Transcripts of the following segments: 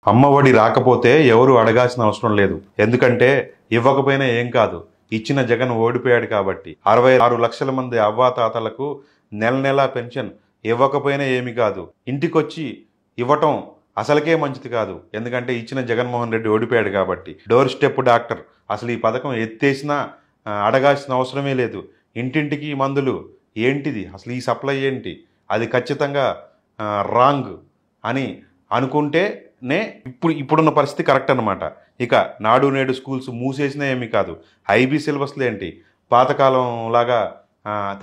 అమ్మఒడి రాకపోతే ఎవరు అడగాల్సిన అవసరం లేదు. ఎందుకంటే ఇవ్వకపోయినా ఏం కాదు. ఇచ్చిన జగన్ ఓడిపోయాడు కాబట్టి. 66 లక్షల మంది అవ్వాతాతలకు నెల నెలా పెన్షన్ ఇవ్వకపోయినా ఏమి కాదు. ఇంటికొచ్చి ఇవ్వటం అసలుకే మంచిది కాదు. ఎందుకంటే ఇచ్చిన జగన్మోహన్ రెడ్డి ఓడిపోయాడు కాబట్టి. డోర్ స్టెప్ డాక్టర్ అసలు ఈ పథకం ఎత్తేసినా అడగాల్సిన అవసరమే లేదు. ఇంటింటికి మందులు ఏంటిది? అసలు ఈ సప్లై ఏంటి? అది ఖచ్చితంగా రాంగ్ అని అనుకుంటేనే ఇప్పుడున్న పరిస్థితి కరెక్ట్ అనమాట. ఇక నాడు నేడు స్కూల్స్ మూసేసినా ఏమీ కాదు. ఐబీ సిలబస్లు ఏంటి? పాతకాలం లాగా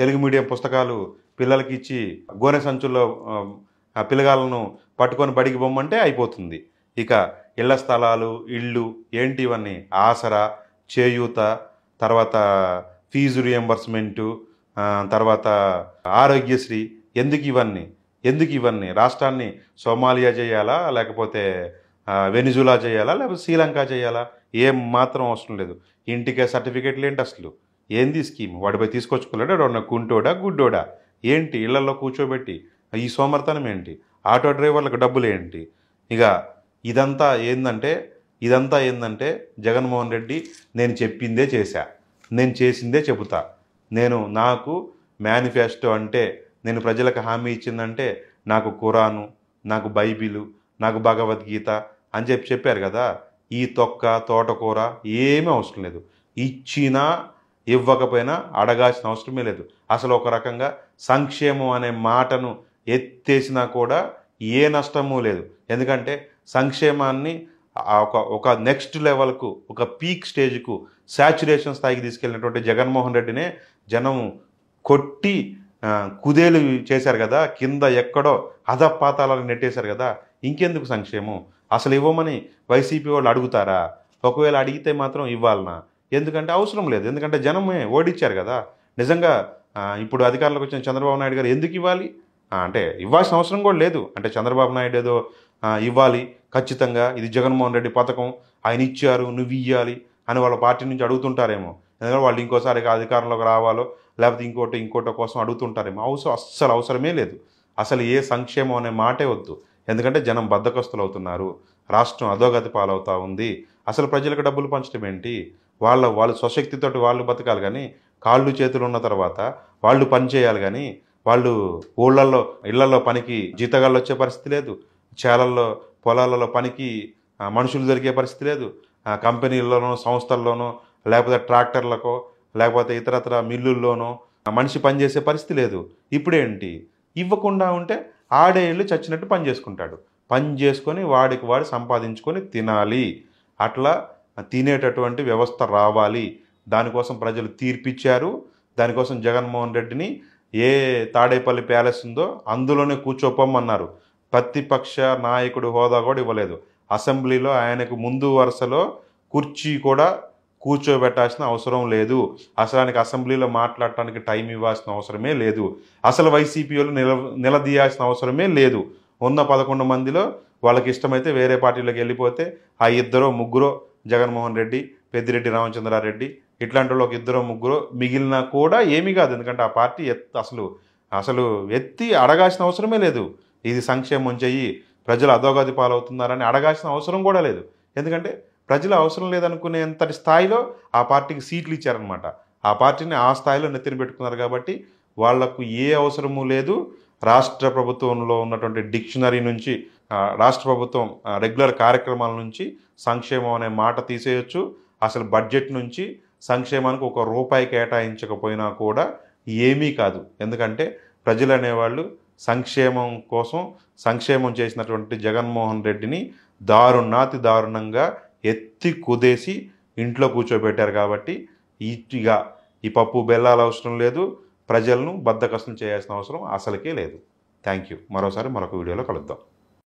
తెలుగు మీడియం పుస్తకాలు పిల్లలకి ఇచ్చి గోనె సంచుల్లో పిల్లగాళ్ళను పట్టుకొని బడికి బొమ్మంటే అయిపోతుంది. ఇక ఇళ్ల స్థలాలు, ఇళ్ళు ఏంటి ఇవన్నీ? ఆసరా, చేయూత, తర్వాత ఫీజు రియంబర్స్మెంటు, తర్వాత ఆరోగ్యశ్రీ. ఎందుకు ఇవన్నీ? రాష్ట్రాన్ని సోమాలియా చేయాలా, లేకపోతే వెనిజులా చేయాలా, లేకపోతే శ్రీలంక చేయాలా? ఏం మాత్రం అవసరం లేదు. ఇంటికే సర్టిఫికెట్లు ఏంటి అసలు? ఏంది స్కీమ్? వాడిపై తీసుకొచ్చుకోలేడా? ఎవడన్నా కుంటోడా గుడ్డోడా? ఏంటి ఇళ్లలో కూర్చోబెట్టి ఈ సోమర్తనం ఏంటి? ఆటో డ్రైవర్లకు డబ్బులు ఏంటి? ఇక ఇదంతా ఏందంటే జగన్మోహన్ రెడ్డి నేను చెప్పిందే చేశా, నేను చేసిందే చెబుతా, నాకు మేనిఫెస్టో అంటే నేను ప్రజలకు హామీ ఇచ్చిందంటే నాకు ఖురాను, నాకు బైబిలు, నాకు భగవద్గీత అని చెప్పారు కదా. ఈ తోటకూర ఏమీ అవసరం లేదు. ఇచ్చినా ఇవ్వకపోయినా అడగాల్సిన అవసరమే లేదు. అసలు ఒక రకంగా సంక్షేమం అనే మాటను ఎత్తేసినా కూడా ఏ నష్టము లేదు. ఎందుకంటే సంక్షేమాన్ని ఒక నెక్స్ట్ లెవెల్కు, ఒక పీక్ స్టేజ్కు, శాచ్యురేషన్ స్థాయికి తీసుకెళ్ళినటువంటి జగన్మోహన్ రెడ్డినే జనం కొట్టి కుదేలు చేశారు కదా. కింద ఎక్కడో అధపాతాలను నెట్టేశారు కదా. ఇంకెందుకు సంక్షేమం? అసలు ఇవ్వమని వైసీపీ వాళ్ళు అడుగుతారా? ఒకవేళ అడిగితే మాత్రం ఇవ్వాలనా? ఎందుకంటే అవసరం లేదు. ఎందుకంటే జనమే ఓడిచ్చారు కదా. నిజంగా ఇప్పుడు అధికారంలోకి వచ్చిన చంద్రబాబు నాయుడు గారు ఎందుకు ఇవ్వాలి? అంటే ఇవ్వాల్సిన అవసరం కూడా లేదు. అంటే చంద్రబాబు నాయుడు ఏదో ఇవ్వాలి ఖచ్చితంగా, ఇది జగన్మోహన్ రెడ్డి పథకం, ఆయన ఇచ్చారు, నువ్వు ఇవ్వాలి అని వాళ్ళ పార్టీ నుంచి అడుగుతుంటారేమో. ఎందుకంటే వాళ్ళు ఇంకోసారి అధికారంలోకి రావాలో లేకపోతే ఇంకోటో కోసం అడుగుతుంటారేమో. అస్సలు అవసరమే లేదు. అసలు ఏ సంక్షేమం అనే మాటే వద్దు. ఎందుకంటే జనం బద్దకస్తులు అవుతున్నారు. రాష్ట్రం అధోగతి పాలవుతూ ఉంది. అసలు ప్రజలకు డబ్బులు పంచడం ఏంటి? వాళ్ళ స్వశక్తితోటి వాళ్ళు బతకాలి కానీ, కాళ్ళు చేతులు ఉన్న తర్వాత వాళ్ళు పని చేయాలి కానీ, వాళ్ళు ఇళ్లలో పనికి జీతగాళ్ళు వచ్చే పరిస్థితి లేదు. చేలల్లో, పొలాలలో పనికి మనుషులు దొరికే పరిస్థితి లేదు. కంపెనీల్లోనో, సంస్థల్లోనో, లేకపోతే ట్రాక్టర్లకో, లేకపోతే ఇతరత్ర మిల్లుల్లోనో మనిషి పనిచేసే పరిస్థితి లేదు. ఇప్పుడేంటి? ఇవ్వకుండా ఉంటే ఆడే ఇళ్ళు చచ్చినట్టు పని చేసుకుంటాడు. పని చేసుకొని వాడు సంపాదించుకొని తినాలి. అట్లా తినేటటువంటి వ్యవస్థ రావాలి. దానికోసం ప్రజలు తీర్పిచ్చారు. దానికోసం జగన్మోహన్ రెడ్డిని ఏ తాడేపల్లి ప్యాలెస్ ఉందో అందులోనే కూర్చోపోమన్నారు. ప్రతిపక్ష నాయకుడు హోదా కూడా ఇవ్వలేదు. అసెంబ్లీలో ఆయనకు ముందు వరుసలో కుర్చీ కూడా కూర్చోబెట్టాల్సిన అవసరం లేదు. అసలు ఆయనకి అసెంబ్లీలో మాట్లాడటానికి టైం ఇవ్వాల్సిన అవసరమే లేదు. అసలు వైసీపీలు నిలదీయాల్సిన అవసరమే లేదు. ఉన్న 11 మందిలో వాళ్ళకి ఇష్టమైతే వేరే పార్టీలోకి వెళ్ళిపోతే ఆ ఇద్దరో ముగ్గురో, జగన్మోహన్ రెడ్డి, పెద్దిరెడ్డి రామచంద్రారెడ్డి, ఇట్లాంటి వాళ్ళు ఒక ఇద్దరో ముగ్గురో మిగిలినా కూడా ఏమీ కాదు. ఎందుకంటే ఆ పార్టీ అసలు ఎత్తి అడగాల్సిన అవసరమే లేదు. ఇది సంక్షేమం చెయ్యి, ప్రజలు అధోగతి పాలవుతున్నారని అడగాల్సిన అవసరం కూడా లేదు. ఎందుకంటే ప్రజలు అవసరం లేదనుకునేంతటి స్థాయిలో ఆ పార్టీకి సీట్లు ఇచ్చారనమాట. ఆ పార్టీని ఆ స్థాయిలో నెత్తిన పెట్టుకున్నారు కాబట్టి వాళ్లకు ఏ అవసరము లేదు. రాష్ట్ర ప్రభుత్వంలో ఉన్నటువంటి డిక్షనరీ నుంచి, రాష్ట్ర ప్రభుత్వం రెగ్యులర్ కార్యక్రమాల నుంచి సంక్షేమం అనే మాట తీసేయచ్చు. అసలు బడ్జెట్ నుంచి సంక్షేమానికి ₹1 కేటాయించకపోయినా కూడా ఏమీ కాదు. ఎందుకంటే ప్రజలు అనేవాళ్ళు సంక్షేమం కోసం సంక్షేమం చేసినటువంటి జగన్మోహన్ రెడ్డిని దారుణంగా ఎత్తి కుదేసి ఇంట్లో కూర్చోబెట్టారు కాబట్టి ఈ పప్పు బెల్లాల అవసరం లేదు. ప్రజలను బద్దకస్తులు చేయాల్సిన అవసరం అసలుకే లేదు. Thank you. మరోసారి మరొక వీడియోలో కలుద్దాం.